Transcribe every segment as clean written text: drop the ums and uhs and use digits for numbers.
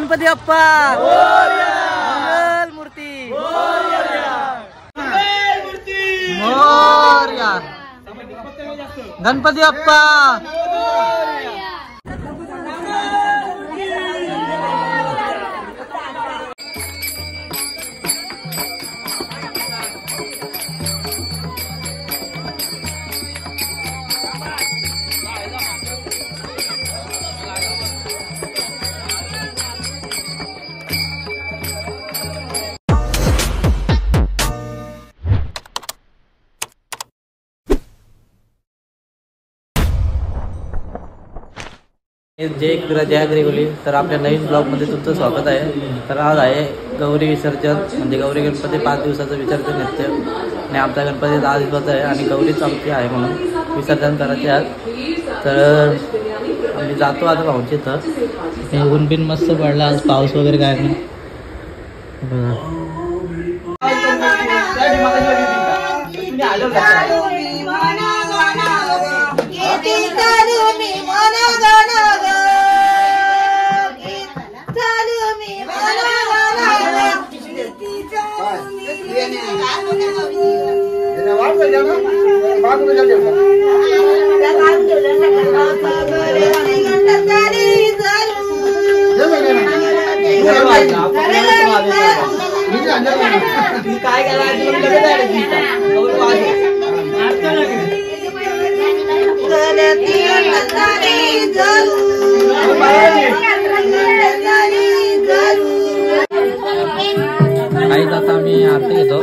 गणपती बाप्पा मंगल मूर्ती मोरया गणपती बाप्पा जय गृगोली। तर आपल्या नवीन ब्लॉगमध्ये तुमचं स्वागत आहे। तर आज आहे गौरी विसर्जन, म्हणजे गौरी गणपती 5 दिवसाचं विसर्जन नृत्य आणि आमचा गणपती 10 दिवसाचा आहे आणि गौरीच आमची आहे म्हणून विसर्जन करायचे आज। तर आम्ही जातो आता भाऊची इथं। ऊन बिन मस्त पडला आज, पाऊस वगैरे काय नाही। आता आम्ही आरती घेतो।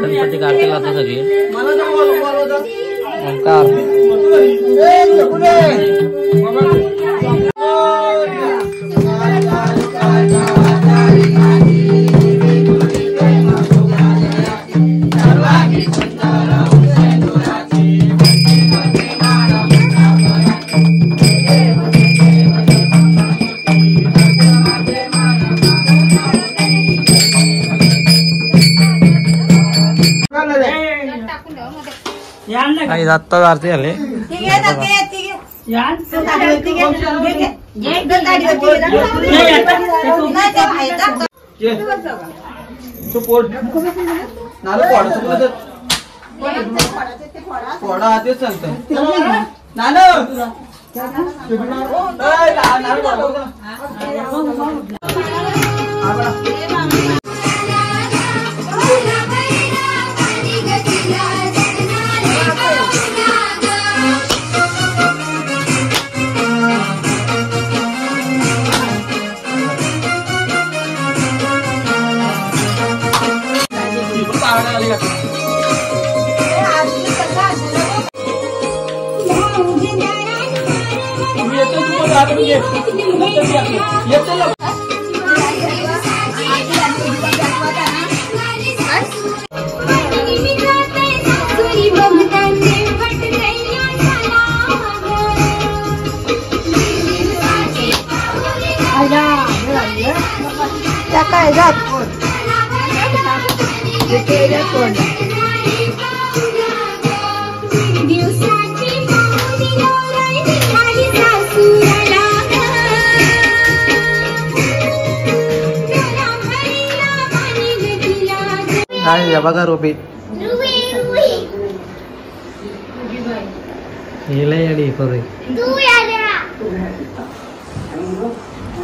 गणपती आरती करतो सगळी ओंकार। आत्ता आरती झाले। बघा रोबी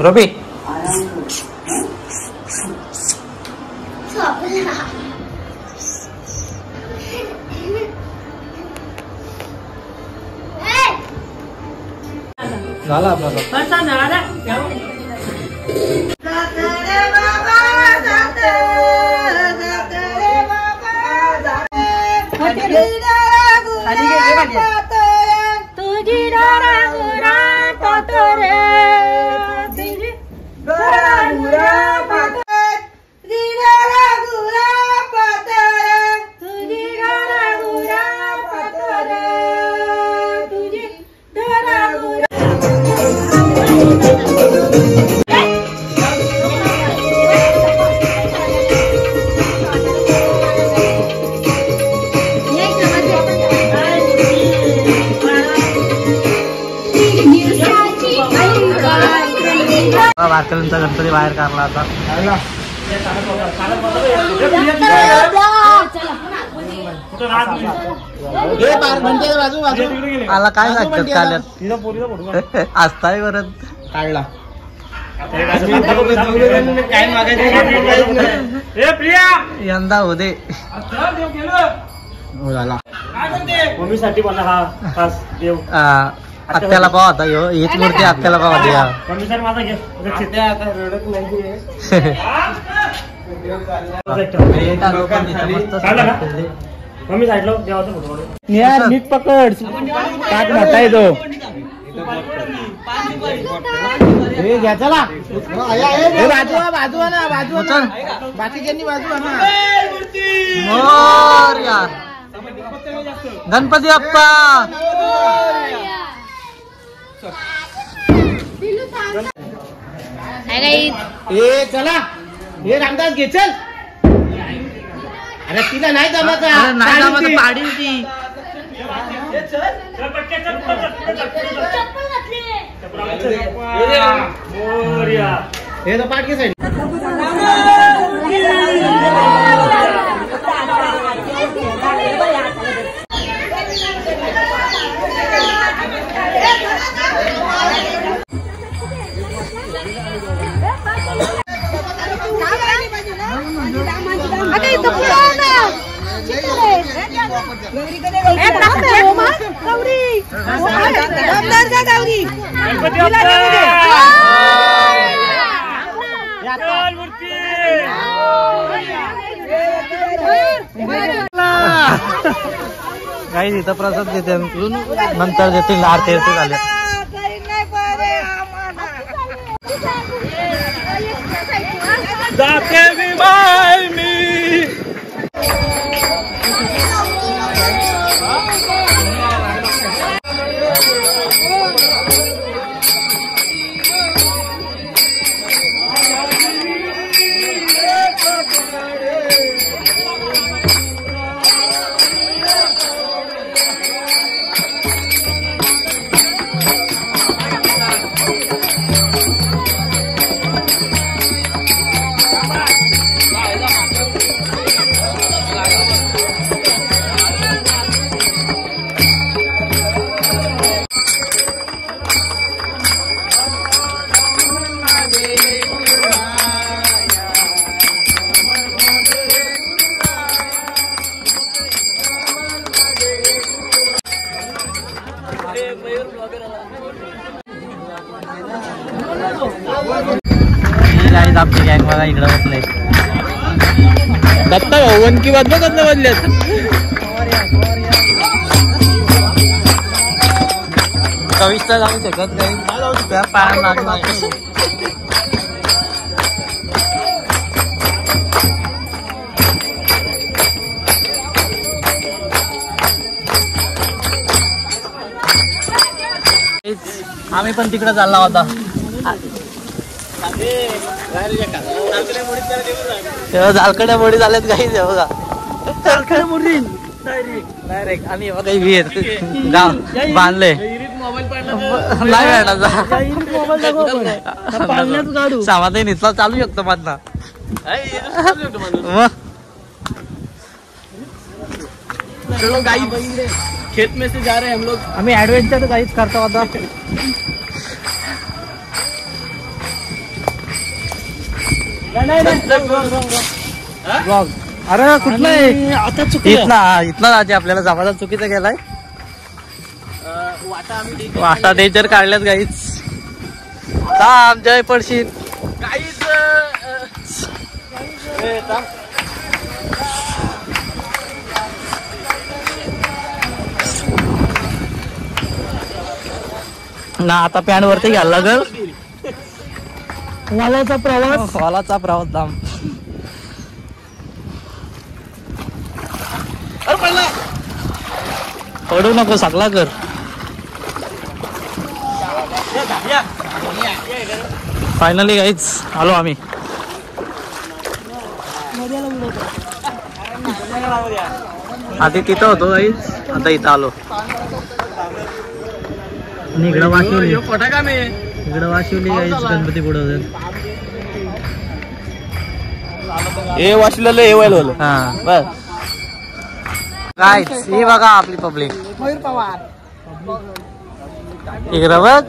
रोबी झाला आपला वारकऱ्यांचा गणपती बाहेर काढला आता. मला काय सांगतात काल्यात असताय परत काढला. यंदा हो दे मम्मीसाठी मला हा खास देव. आत्याला पाव आता हीच मूर्ती आत्याला पाव द्या. मम्मीसाठी माझा घे. मम्मी साईडला देवाचा फोटो नीट पकड. काट मोठा आहे तो. हे घ्या चला. बाजू ना बाकीच्यांनी बाजू ना. यार गणपती बाप्पा. ए चला हे रामदास घे चल. अरे तिला नाही जमत. नाही जमत पाडी ती. हे तो पाठ के साईड. काही इथं प्रसाद देते नंतर देतील. आरती झाले. आपली गँग बघा इकडे बसले. दत्ता भाऊ की बात बघत ना बदल्यात. कविता जाऊ शकत नाही. पाया लागणार. आम्ही पण तिकडे चालला होता. झालकड्या मोडी झाल्यात काही बघा. झालकड्या मोडी डायरेक्ट. आणि काही विहीर गाव बांधले. नाही मॅडम सामाधान इथला चालू शकतो माझा. खेत में से जा रहे हैं हम लोग. आम्ही ऍडव्हेंचर काहीच करतो आता. अरे कुठला आहे आता? इथला राजे आपल्याला समाधान चुकीचा गेलाय. वाटा डेंजर काढल्यात गाईच. जय पडशील ना. आता पॅन वरती घ्यायला लागल. वालाचा प्रवास दाम. पडू नको सगळा कर. फायनली गाईच आलो आम्ही. आधी तिथं होतो गाईच. आता इथं आलो. इकडं वाशी इकडं वाशिवली गाईच गणपती बुडवतात. हे वाशिवलेलं हे व्हायला होलं. हा बस काय ही बघा आपली पब्लिक. इकडं बघ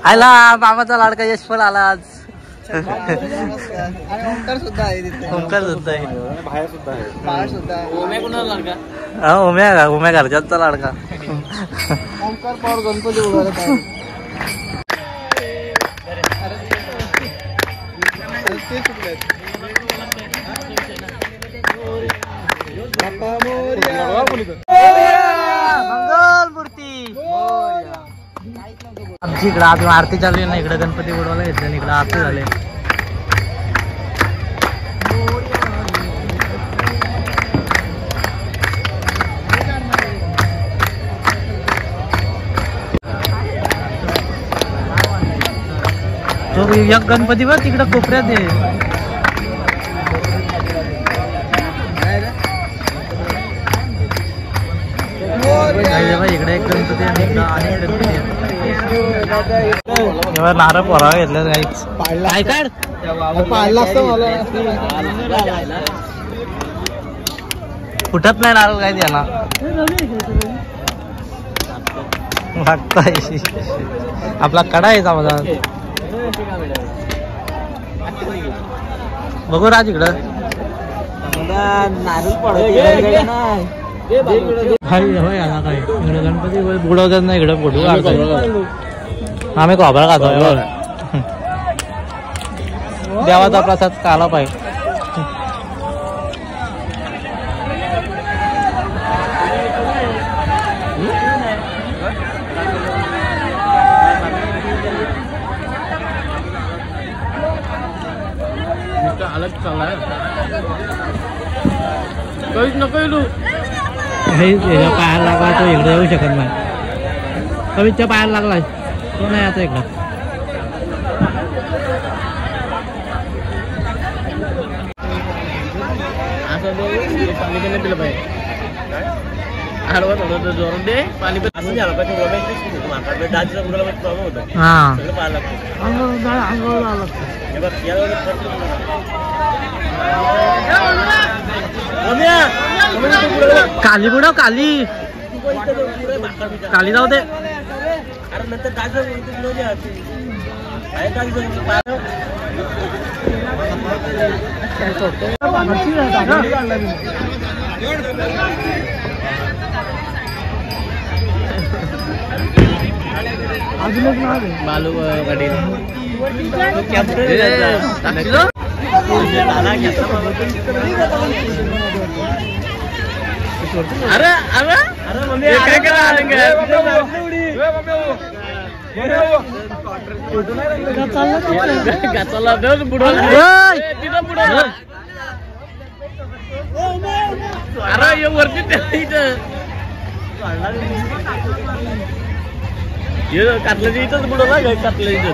आला मामाचा लाडका यशफळ आला आज. ओंकार सुद्धा आहे तिथे. ओंकार सुद्धा आहे. बाहेर सुद्धा आहे. बाळ सुद्धा आहे. ओम्या कोणाला लाडका? हा उम्या घरच्यांचा लाडका. ओंकार पवार गणपती उभारत आहे. ते चुकलेत. बाप्पा मोरया. मंगल मूर्ती. आमची इकडं अजून आरती चालू आहे ना. इकडे गणपती बुडवायला घेतले. इकडे आरती झाले. तो एक गणपती बघ तिकडं कोपऱ्यात आहे. इकडे एक गणपती आणि इकडं अनेक गणपती आहेत. नारळ पोरावा घेतलं काहीच काय काढ पाहिलं असतं मला. फुटत नाही नारळ काय त्याला लागताय. आपला कडा आहे माझा. बघू राज इकडं नारळ पडत काय इकडे गणपती बुडवतात ना. इकडे बुडू आम्ही खोबरा खातोय. देवाचा प्रसाद खाला पाहिजे. अलग चालला काहीच नको येऊ. त्याच्या पायाला लागला तो इकडे येऊ शकत नाही. कवीच्या पायाला लागलाय तो नाही आता इकडं. पाणी पण पिलं पाहिजे. आडवा थोडं जोरून दे पाणी पण असं झालं पाहिजे. प्रॉब्लेम होता. हा सगळं पाहायला लागतं. हे बघ काली बुडव काली काली जाऊ दे. अरे नंतर बालू गाडी अरे अरे अरे मम्मी काय करा बुडवला. अरे वरती इथं कातल्याच्या इथंच बुडवला. कातल्या इथं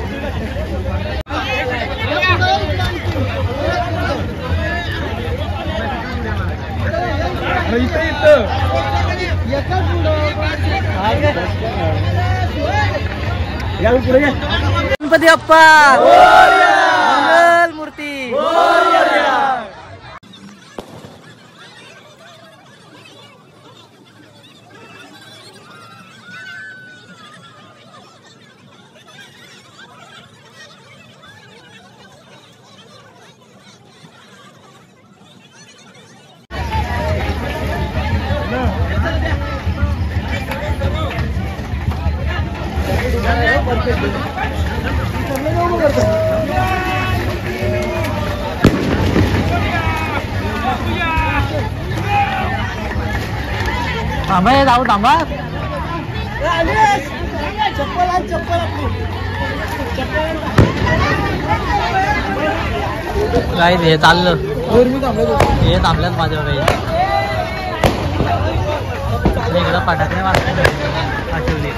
गणपती बाप्पा मंगल मूर्ती. थांबा जाऊ थांबा. काय हे चाललं हे थांबल्यात माझ्या काही इकडं फटाकडे वाटवली.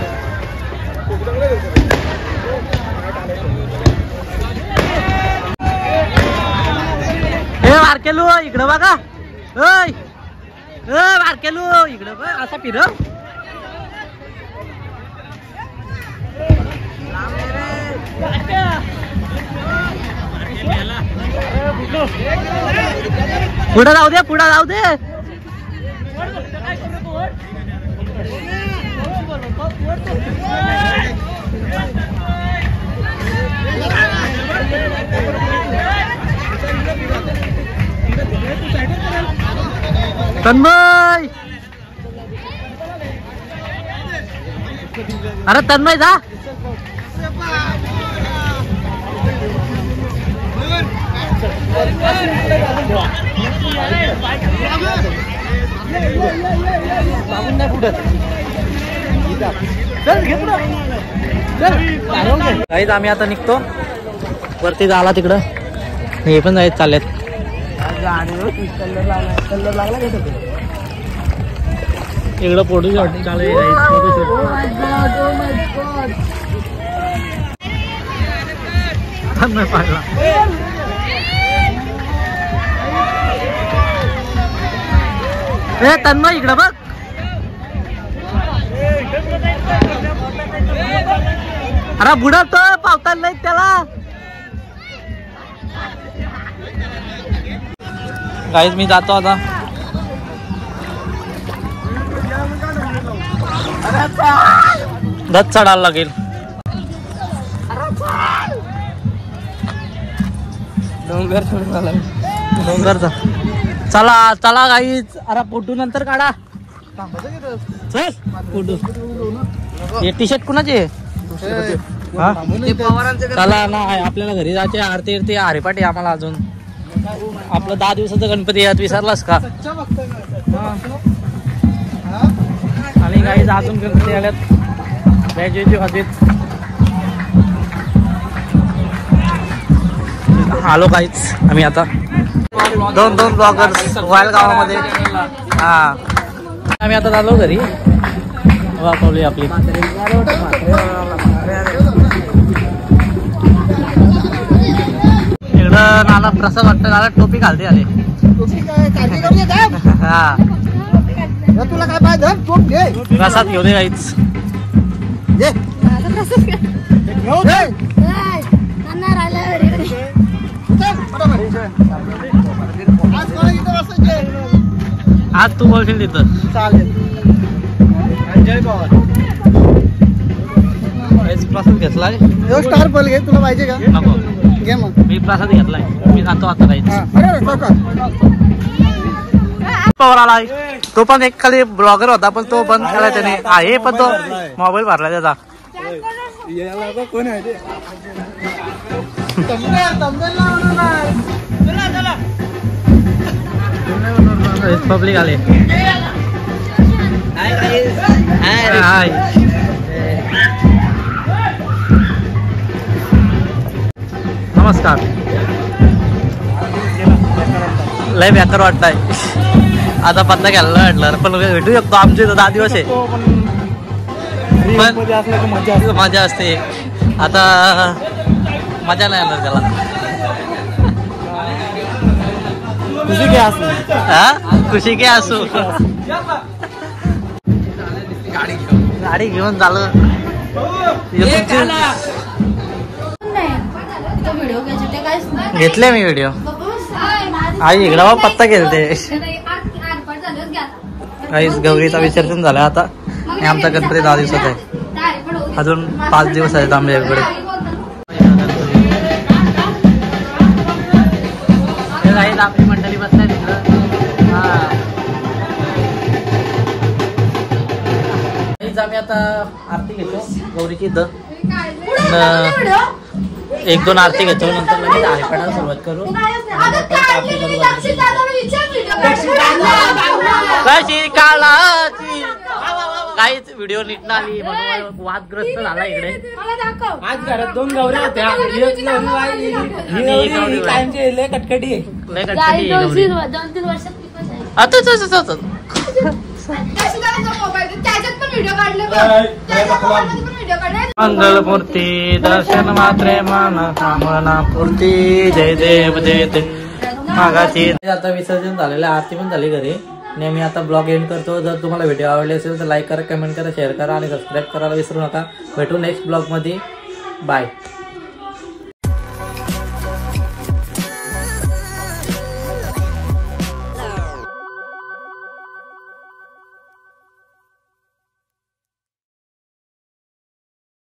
हे बारकेलू इकडं बघा. बारकेलू इकडं बघ असा फिरव. पुढे जाऊ दे, पुढे जाऊ दे. तन्मय, अरे तन्मय जा. काहीच आम्ही आता निघतो वरती झाला तिकडं. हे पण जायचं चाललेत. इकडं फोटो शॉट चालू पाडला. तन्मय इकडं बघ. अरे बुडतो पावता नाही त्याला. गाईज मी जातो आता. धत चढायला लागेल. डोंगरचा चला चला गाईज. अरे फोटो नंतर काढा. चल फोटो. हे टी शर्ट कुणाचे? चला ना, आपल्याला घरी जायचे. आरती आरती हरिपाठी आम्हाला अजून. आपलं 10 दिवसाचा गणपती यात विसरलास का? आणि गाईज अजून गणपती आल्यात. ग्रॅज्युएटची हॉटेल आलो गाईज आम्ही आता. दोन ब्लॉगर्स वायल गावामध्ये. हा आम्ही आता झालो घरी. वापरली आपली. इकडं नाला प्रसाद वाटतं. नाला टोपी घालते आले. हा तुला काय पाहिजे? प्रसाद घेऊ दे गाईच. आज तू बोलशील तिथं. चालेल. जय बाबा. प्रसाद घेतलाय. स्टार पल घे. तुला पाहिजे का? नको घे मग. मी प्रसाद घेतलाय. मी जातो आता गाईच. पवार आलाय. तो पण एक खाली ब्लॉगर होता पण तो बंद केलाय त्याने. आहे पण तो मोबाईल भरला त्याचा. कोण आहे? पब्लिक आले. हाय नमस्कार. लय बेकार वाटतंय. आता पत्ता घ्यायला वाटलं पण भेटू शकतो. आमचे 10 दिवस आहे. मजा असते. आता मजा नाही येणार त्याला. खुशी के असू. गाडी घेऊन झालं. घेतले मी व्हिडिओ. आई इकडं बा पत्ता घेलते. काहीच गौरीचा विसर्जन झालं आता. आणि आमचा गणपती 10 दिवसात आहे. अजून 5 दिवस आहेत आमच्याकडे. आपली मंडळी बसलाय तिकडं. आम्ही आता आरती घेतो गौरीची. 1-2 आरती घेतो. नंतर लगेच हरिपाठाला सुरुवात करू. कशी काळाची काहीच व्हिडिओ नीट नाही म्हणून वादग्रस्त झाला इकडे. आज घरात 2 गौऱ्या होत्या. लय कटकटी. मंगलमूर्ती दर्शन मात्रे मन कामना पूर्ती. जय देव जय देव. मागाची आता विसर्जन झालेलं. आरती पण झाली घरी. आणि मी आता ब्लॉग एंड करतो. जर तुम्हाला व्हिडिओ आवडले असेल तर लाईक करा, कमेंट करा, शेअर करा आणि सबस्क्राईब करायला विसरू नका. भेटू नेक्स्ट ब्लॉग मध्ये. बाय.